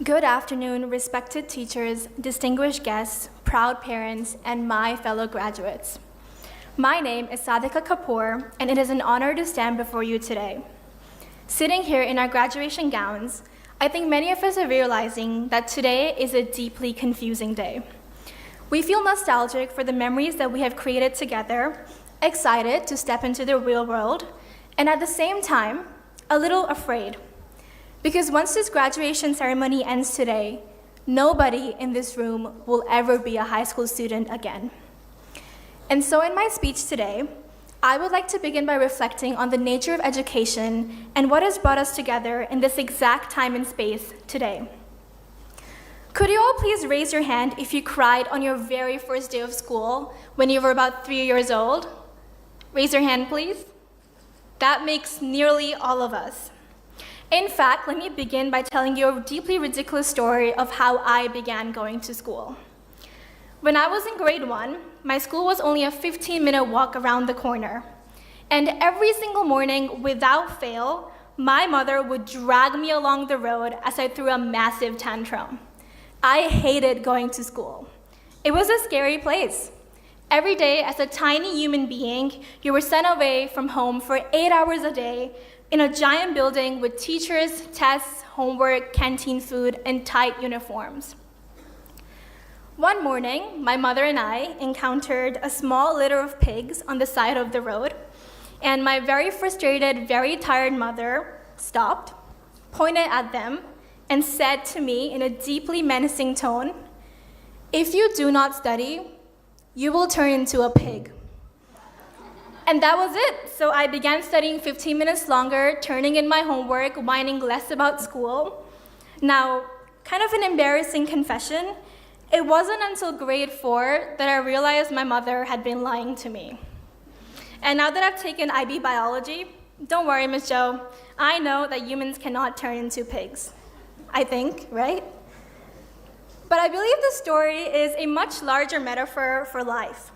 Good afternoon, respected teachers, distinguished guests, proud parents, and my fellow graduates. My name is Sadhika Kapoor, and it is an honor to stand before you today. Sitting here in our graduation gowns, I think many of us are realizing that today is a deeply confusing day. We feel nostalgic for the memories that we have created together, excited to step into the real world, and at the same time, a little afraid. Because once this graduation ceremony ends today, nobody in this room will ever be a high school student again. And so in my speech today, I would like to begin by reflecting on the nature of education and what has brought us together in this exact time and space today. Could you all please raise your hand if you cried on your very first day of school when you were about 3 years old? Raise your hand, please. That makes nearly all of us. In fact, let me begin by telling you a deeply ridiculous story of how I began going to school. When I was in grade 1, my school was only a 15-minute walk around the corner. And every single morning, without fail, my mother would drag me along the road as I threw a massive tantrum. I hated going to school. It was a scary place. Every day, as a tiny human being, you were sent away from home for 8 hours a day in a giant building with teachers, tests, homework, canteen food, and tight uniforms. One morning, my mother and I encountered a small litter of pigs on the side of the road, and my very frustrated, very tired mother stopped, pointed at them, and said to me in a deeply menacing tone, "If you do not study, you will turn into a pig." And that was it. So I began studying 15 minutes longer, turning in my homework, whining less about school. Now, kind of an embarrassing confession, it wasn't until grade 4 that I realized my mother had been lying to me. And now that I've taken IB biology, don't worry, Ms. Joe, I know that humans cannot turn into pigs. I think, right? But I believe the story is a much larger metaphor for life.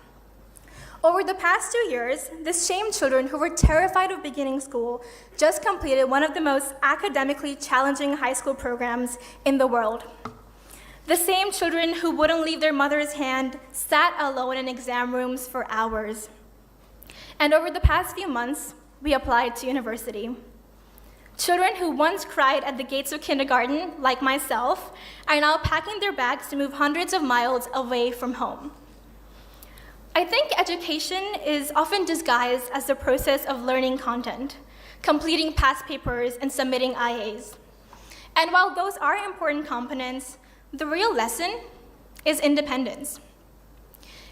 Over the past 2 years, the same children who were terrified of beginning school just completed one of the most academically challenging high school programs in the world. The same children who wouldn't leave their mother's hand sat alone in exam rooms for hours. And over the past few months, we applied to university. Children who once cried at the gates of kindergarten, like myself, are now packing their bags to move hundreds of miles away from home. I think education is often disguised as the process of learning content, completing past papers, and submitting IAs. And while those are important components, the real lesson is independence.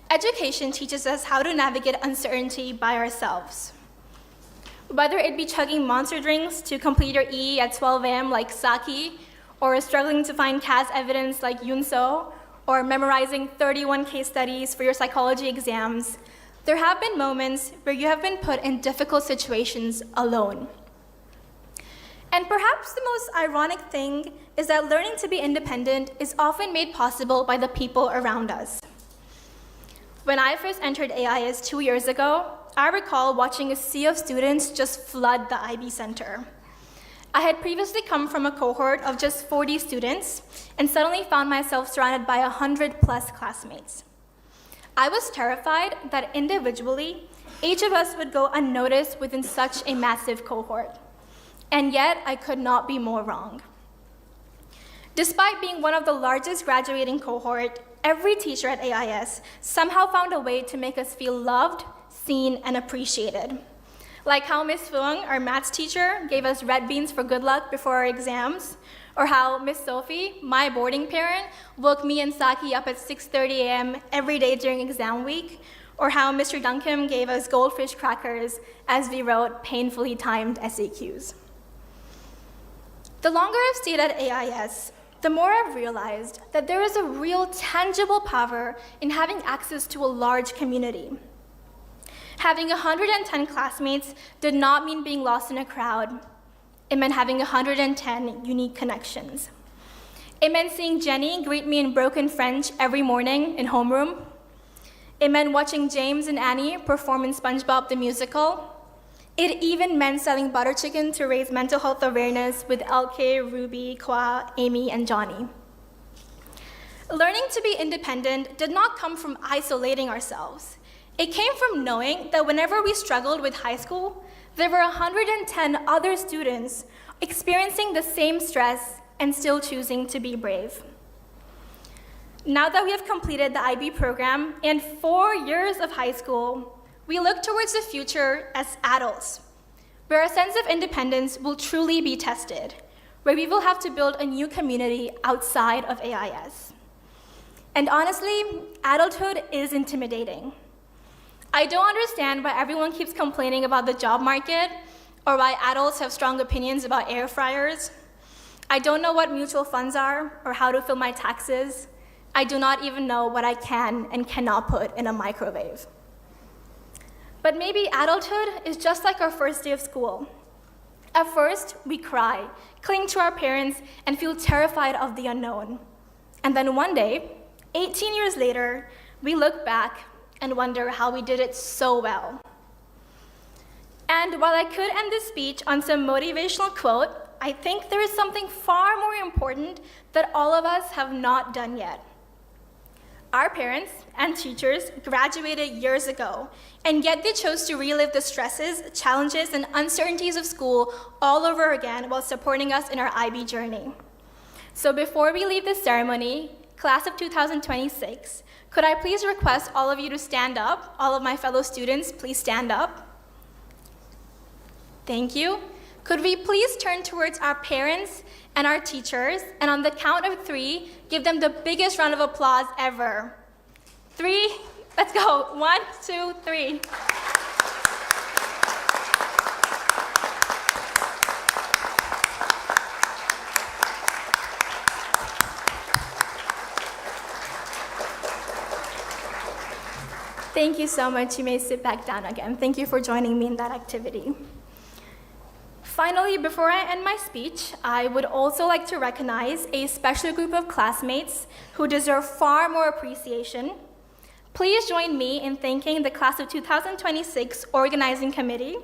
Education teaches us how to navigate uncertainty by ourselves. Whether it be chugging monster drinks to complete your E at 12 a.m. like Saki, or struggling to find CAS evidence like Yunso, or memorizing 31 case studies for your psychology exams, there have been moments where you have been put in difficult situations alone. And perhaps the most ironic thing is that learning to be independent is often made possible by the people around us. When I first entered AIS 2 years ago, I recall watching a sea of students just flood the IB Center. I had previously come from a cohort of just 40 students and suddenly found myself surrounded by 100+ classmates. I was terrified that individually, each of us would go unnoticed within such a massive cohort. And yet, I could not be more wrong. Despite being one of the largest graduating cohort, every teacher at AIS somehow found a way to make us feel loved, seen, and appreciated. Like how Ms. Fuang, our maths teacher, gave us red beans for good luck before our exams, or how Ms. Sophie, my boarding parent, woke me and Saki up at 6:30 a.m. every day during exam week, or how Mr. Duncan gave us goldfish crackers as we wrote painfully timed SAQs. The longer I've stayed at AIS, the more I've realized that there is a real tangible power in having access to a large community. Having 110 classmates did not mean being lost in a crowd. It meant having 110 unique connections. It meant seeing Jenny greet me in broken French every morning in homeroom. It meant watching James and Annie perform in SpongeBob the Musical. It even meant selling butter chicken to raise mental health awareness with LK, Ruby, Kwa, Amy, and Johnny. Learning to be independent did not come from isolating ourselves. It came from knowing that whenever we struggled with high school, there were 110 other students experiencing the same stress and still choosing to be brave. Now that we have completed the IB program and 4 years of high school, we look towards the future as adults, where our sense of independence will truly be tested, where we will have to build a new community outside of AIS. And honestly, adulthood is intimidating. I don't understand why everyone keeps complaining about the job market or why adults have strong opinions about air fryers. I don't know what mutual funds are or how to fill my taxes. I do not even know what I can and cannot put in a microwave. But maybe adulthood is just like our first day of school. At first, we cry, cling to our parents, and feel terrified of the unknown. And then one day, 18 years later, we look back and wonder how we did it so well. And while I could end this speech on some motivational quote, I think there is something far more important that all of us have not done yet. Our parents and teachers graduated years ago, and yet they chose to relive the stresses, challenges, and uncertainties of school all over again while supporting us in our IB journey. So before we leave this ceremony, class of 2026, could I please request all of you to stand up? All of my fellow students, please stand up. Thank you. Could we please turn towards our parents and our teachers, and on the count of 3, give them the biggest round of applause ever. 3, let's go. 1, 2, 3. Thank you so much. You may sit back down again. Thank you for joining me in that activity. Finally, before I end my speech, I would also like to recognize a special group of classmates who deserve far more appreciation. Please join me in thanking the class of 2026 organizing committee.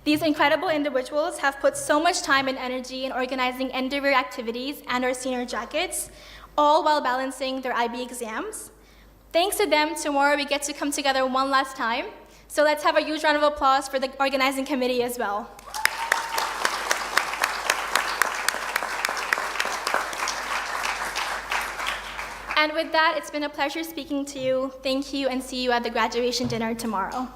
These incredible individuals have put so much time and energy in organizing end-of-year activities and our senior jackets, all while balancing their IB exams. Thanks to them, tomorrow we get to come together one last time. So let's have a huge round of applause for the organizing committee as well. And with that, it's been a pleasure speaking to you. Thank you, and see you at the graduation dinner tomorrow.